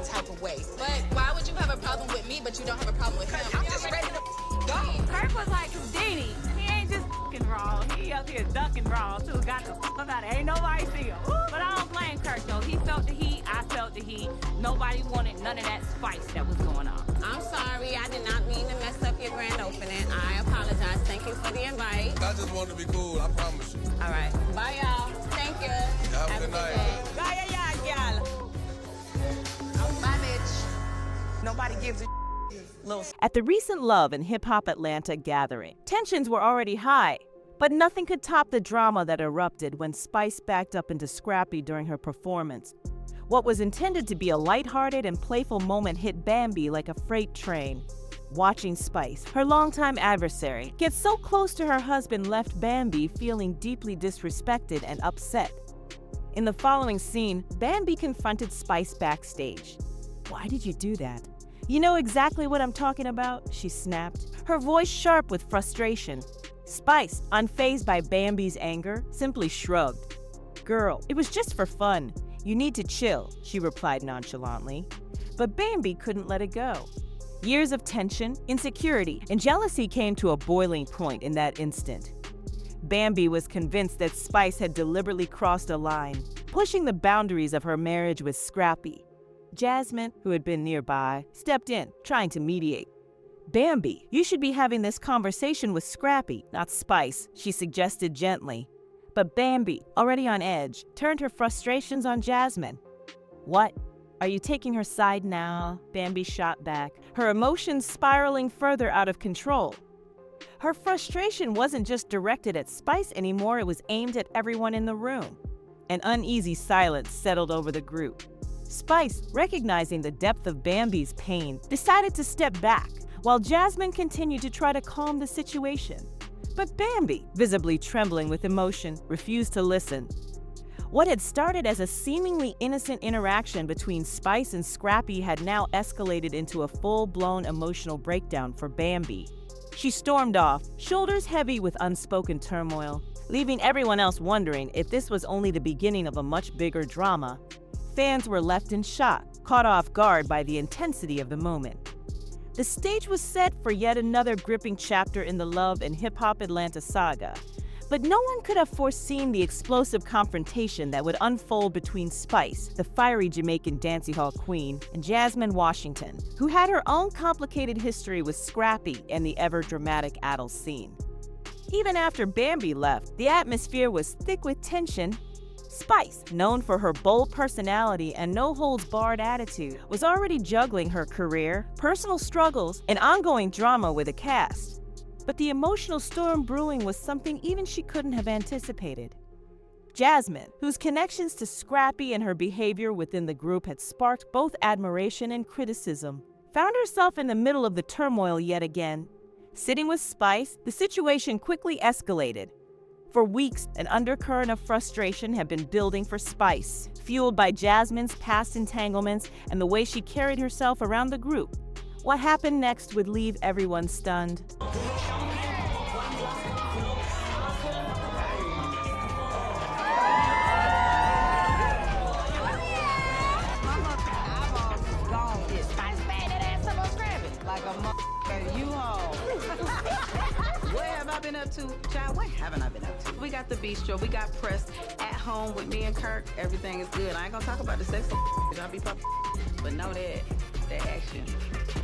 some type of way. But why would you have a problem with me, but you don't have a problem with him? I'm just ready to go. Kirk was like Houdini. He ain't just fucking wrong. He up here ducking wrong, too. Got the fuck out of it. Ain't nobody see him. But I don't blame Kirk, though. He felt the heat. I felt the heat. Nobody wanted none of that spice that was going on. I'm sorry. I did not mean to mess up your grand opening. I apologize. Thank you for the invite. I just wanted to be cool. I promise you. All right. Bye, y'all. Thank you. Have a good night. Bye, y'all. Bye, bitch. Nobody gives a little. At the recent Love and Hip Hop Atlanta gathering, tensions were already high, but nothing could top the drama that erupted when Spice backed up into Scrappy during her performance. What was intended to be a lighthearted and playful moment hit Bambi like a freight train. Watching Spice, her longtime adversary, get so close to her husband left Bambi feeling deeply disrespected and upset. In the following scene, Bambi confronted Spice backstage. "Why did you do that?" "You know exactly what I'm talking about," she snapped, her voice sharp with frustration. Spice, unfazed by Bambi's anger, simply shrugged. "Girl, it was just for fun. You need to chill," she replied nonchalantly. But Bambi couldn't let it go. Years of tension, insecurity, and jealousy came to a boiling point in that instant. Bambi was convinced that Spice had deliberately crossed a line, pushing the boundaries of her marriage with Scrappy. Jasmine, who had been nearby, stepped in, trying to mediate. "Bambi, you should be having this conversation with Scrappy, not Spice," she suggested gently. But Bambi, already on edge, turned her frustrations on Jasmine. "What? Are you taking her side now?" Bambi shot back, her emotions spiraling further out of control. Her frustration wasn't just directed at Spice anymore, it was aimed at everyone in the room. An uneasy silence settled over the group. Spice, recognizing the depth of Bambi's pain, decided to step back, while Jasmine continued to try to calm the situation. But Bambi, visibly trembling with emotion, refused to listen. What had started as a seemingly innocent interaction between Spice and Scrappy had now escalated into a full-blown emotional breakdown for Bambi. She stormed off, shoulders heavy with unspoken turmoil, leaving everyone else wondering if this was only the beginning of a much bigger drama. Fans were left in shock, caught off guard by the intensity of the moment. The stage was set for yet another gripping chapter in the Love and Hip Hop Atlanta saga. But no one could have foreseen the explosive confrontation that would unfold between Spice, the fiery Jamaican dancehall queen, and Jasmine Washington, who had her own complicated history with Scrappy and the ever-dramatic Adele scene. Even after Bambi left, the atmosphere was thick with tension. Spice, known for her bold personality and no-holds-barred attitude, was already juggling her career, personal struggles, and ongoing drama with the cast. But the emotional storm brewing was something even she couldn't have anticipated. Jasmine, whose connections to Scrappy and her behavior within the group had sparked both admiration and criticism, found herself in the middle of the turmoil yet again. Sitting with Spice, the situation quickly escalated. For weeks, an undercurrent of frustration had been building for Spice, fueled by Jasmine's past entanglements and the way she carried herself around the group. What happened next would leave everyone stunned. What have I been up to? Child, what haven't I been up to? We got the bistro, we got press at home with me and Kirk. Everything is good. I ain't gonna talk about the sex, I'll be popping, but know that action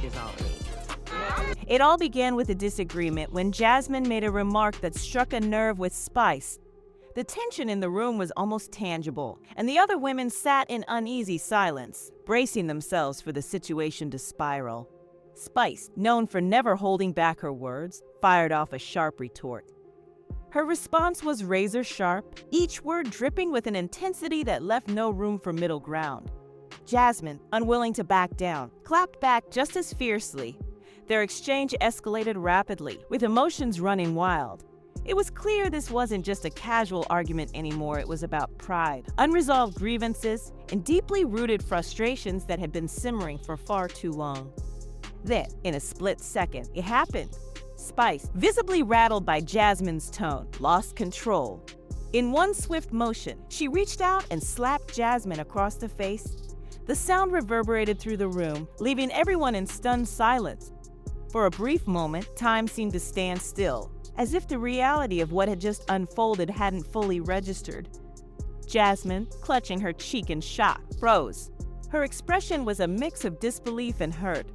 is all it is. It all began with a disagreement when Jasmine made a remark that struck a nerve with Spice. The tension in the room was almost tangible, and the other women sat in uneasy silence, bracing themselves for the situation to spiral. Spice, known for never holding back her words, fired off a sharp retort. Her response was razor sharp, each word dripping with an intensity that left no room for middle ground. Jasmine, unwilling to back down, clapped back just as fiercely. Their exchange escalated rapidly, with emotions running wild. It was clear this wasn't just a casual argument anymore, it was about pride, unresolved grievances, and deeply rooted frustrations that had been simmering for far too long. Then, in a split second, it happened. Spice, visibly rattled by Jasmine's tone, lost control. In one swift motion, she reached out and slapped Jasmine across the face. The sound reverberated through the room, leaving everyone in stunned silence. For a brief moment, time seemed to stand still, as if the reality of what had just unfolded hadn't fully registered. Jasmine, clutching her cheek in shock, froze. Her expression was a mix of disbelief and hurt.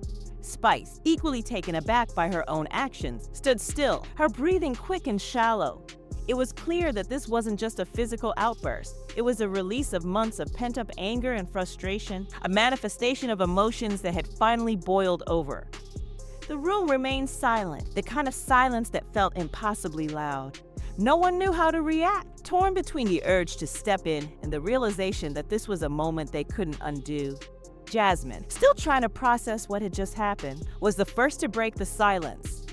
Spice, equally taken aback by her own actions, stood still, her breathing quick and shallow. It was clear that this wasn't just a physical outburst. It was a release of months of pent-up anger and frustration, a manifestation of emotions that had finally boiled over. The room remained silent, the kind of silence that felt impossibly loud. No one knew how to react, torn between the urge to step in and the realization that this was a moment they couldn't undo. Jasmine, still trying to process what had just happened, was the first to break the silence.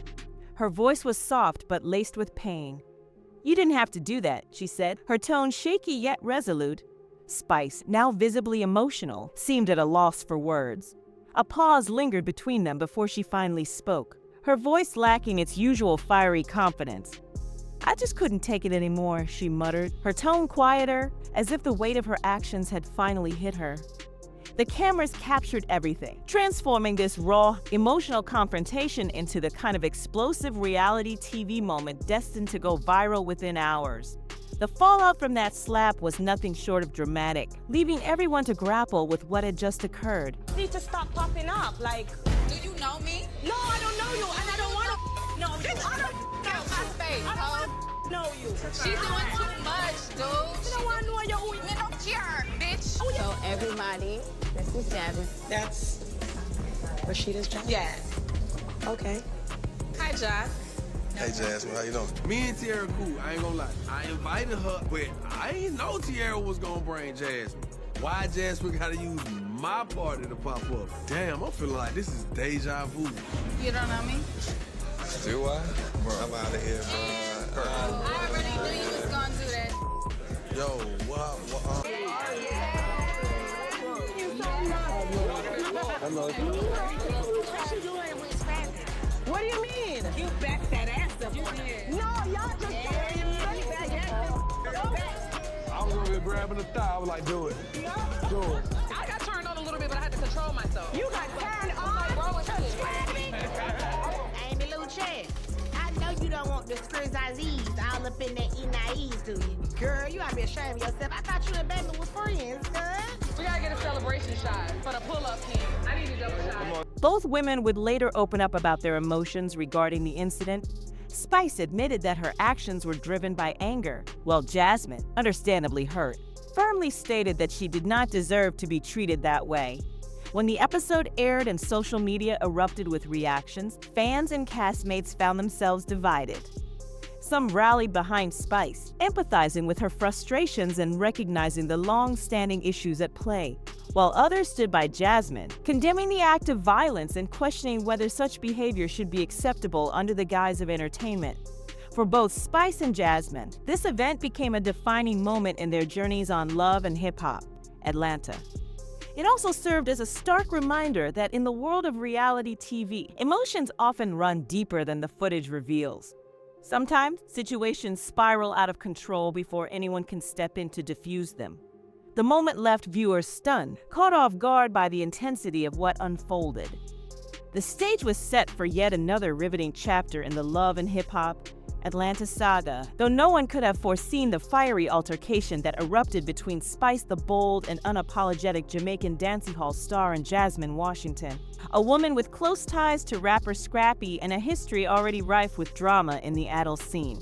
Her voice was soft but laced with pain. "You didn't have to do that," she said, her tone shaky yet resolute. Spice, now visibly emotional, seemed at a loss for words. A pause lingered between them before she finally spoke, her voice lacking its usual fiery confidence. "I just couldn't take it anymore," she muttered, her tone quieter, as if the weight of her actions had finally hit her. The cameras captured everything, transforming this raw, emotional confrontation into the kind of explosive reality TV moment destined to go viral within hours. The fallout from that slap was nothing short of dramatic, leaving everyone to grapple with what had just occurred. You need to stop popping up, like... Do you know me? No, I don't know you, and I don't want to know you. I don't Get out my face, ho. know you. She's doing too much, dude. I don't want to know you. You don't care, bitch. So everybody, this is Jasmine. That's Rashida's job? Yeah. Okay. Hi, Josh. Hey, Jasmine, how you doing? Me and Tiara cool, I ain't gonna lie. I invited her, but I ain't know Tiara was gonna bring Jasmine. Why Jasmine gotta use my party to pop up? Damn, I'm feeling like this is deja vu. You don't know me? Do I? Bro, I'm out of here, bro. I already knew you was gonna do that. Yo, what? What do you mean? You backed that ass up. No, y'all just I was over here grabbing the thigh, I was like, do it. Do it. I got turned on a little bit, but I had to control myself. You got turned Like, bro, on what's to this? Scrappy. Amy Lou Chad, I know you don't want the Scrizzies all up in that Enaise, do you? Girl, you ought to be ashamed of yourself. I thought you and Bambi was friends, girl. We gotta get a celebration shot for the pull-up king. I need a double shot. Both women would later open up about their emotions regarding the incident. Spice admitted that her actions were driven by anger, while Jasmine, understandably hurt, firmly stated that she did not deserve to be treated that way. When the episode aired and social media erupted with reactions, fans and castmates found themselves divided. Some rallied behind Spice, empathizing with her frustrations and recognizing the long-standing issues at play, while others stood by Jasmine, condemning the act of violence and questioning whether such behavior should be acceptable under the guise of entertainment. For both Spice and Jasmine, this event became a defining moment in their journeys on Love and Hip Hop, Atlanta. It also served as a stark reminder that in the world of reality TV, emotions often run deeper than the footage reveals. Sometimes, situations spiral out of control before anyone can step in to diffuse them. The moment left viewers stunned, caught off guard by the intensity of what unfolded. The stage was set for yet another riveting chapter in the Love and Hip Hop Atlanta saga, though no one could have foreseen the fiery altercation that erupted between Spice the bold and unapologetic Jamaican dancehall star and Jasmine Washington, a woman with close ties to rapper Scrappy and a history already rife with drama in the adult scene.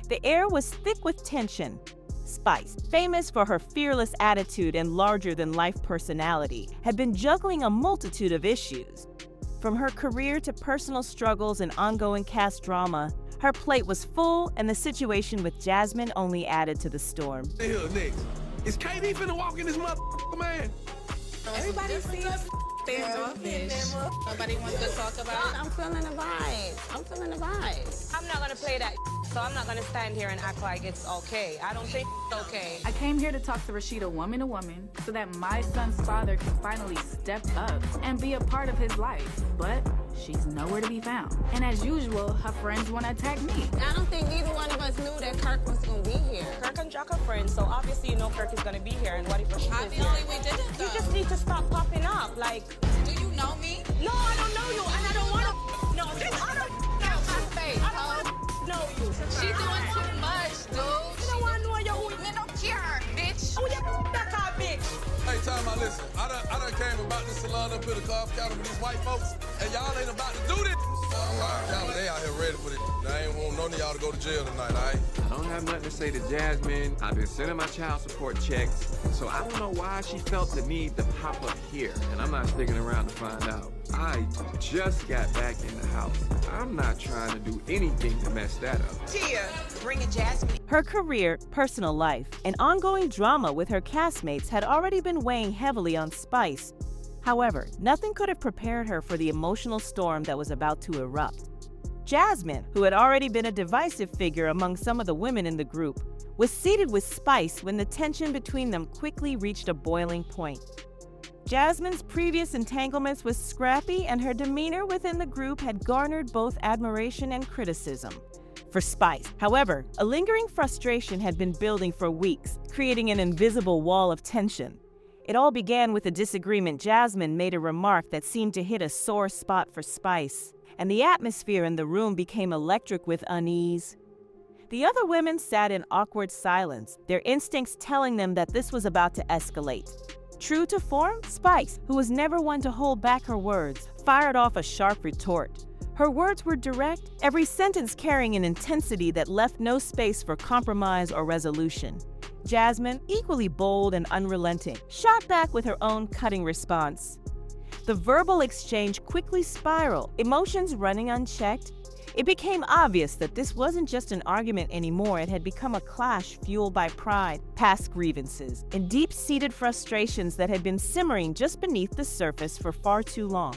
The air was thick with tension. Spice, famous for her fearless attitude and larger-than-life personality, had been juggling a multitude of issues. From her career to personal struggles and ongoing cast drama, her plate was full, and the situation with Jasmine only added to the storm. Hey, here, next. Is KD finna walk in this motherfucker, man? Everybody sees standoffish. Nobody wants to talk about it. I'm feeling the vibe. I'm feeling the vibe. I'm not gonna play that, so I'm not gonna stand here and act like it's okay. I don't think it's okay. I came here to talk to Rashida woman to woman so that my son's father can finally step up and be a part of his life. But she's nowhere to be found. And as usual, her friends want to attack me. I don't think either one of us knew that Kirk was gonna be here. Kirk and Jack are friends, so obviously you know Kirk is gonna be here. And what if Rashida I'm is the here? only we did it though. You just need to stop popping up. Like, Do you know me? No, I don't know you, and I don't want to know. This I don't know my face. I don't want to know you. She doing too much, dude. I don't want to know you. Me don't care, bitch. Who you that car, bitch? Hey, time out, listen. I done came about this salon up here to Cobb County with these white folks, and y'all ain't about to do this. Cobb County, they out here ready for this. I ain't want none of y'all to go to jail tonight, all right? I don't have nothing to say to Jasmine. I've been sending my child support checks, so I don't know why she felt the need to pop up here, and I'm not sticking around to find out. I just got back in the house. I'm not trying to do anything to mess that up. Tia, bringing Jasmine. Her career, personal life, and ongoing drama with her castmates had already been weighing heavily on Spice. However, nothing could have prepared her for the emotional storm that was about to erupt. Jasmine, who had already been a divisive figure among some of the women in the group, was seated with Spice when the tension between them quickly reached a boiling point. Jasmine's previous entanglements with Scrappy and her demeanor within the group had garnered both admiration and criticism for Spice. However, a lingering frustration had been building for weeks, creating an invisible wall of tension. It all began with a disagreement. Jasmine made a remark that seemed to hit a sore spot for Spice, and the atmosphere in the room became electric with unease. The other women sat in awkward silence, their instincts telling them that this was about to escalate. True to form, Spice, who was never one to hold back her words, fired off a sharp retort. Her words were direct, every sentence carrying an intensity that left no space for compromise or resolution. Jasmine, equally bold and unrelenting, shot back with her own cutting response. The verbal exchange quickly spiraled, emotions running unchecked. It became obvious that this wasn't just an argument anymore. It had become a clash fueled by pride, past grievances, and deep-seated frustrations that had been simmering just beneath the surface for far too long.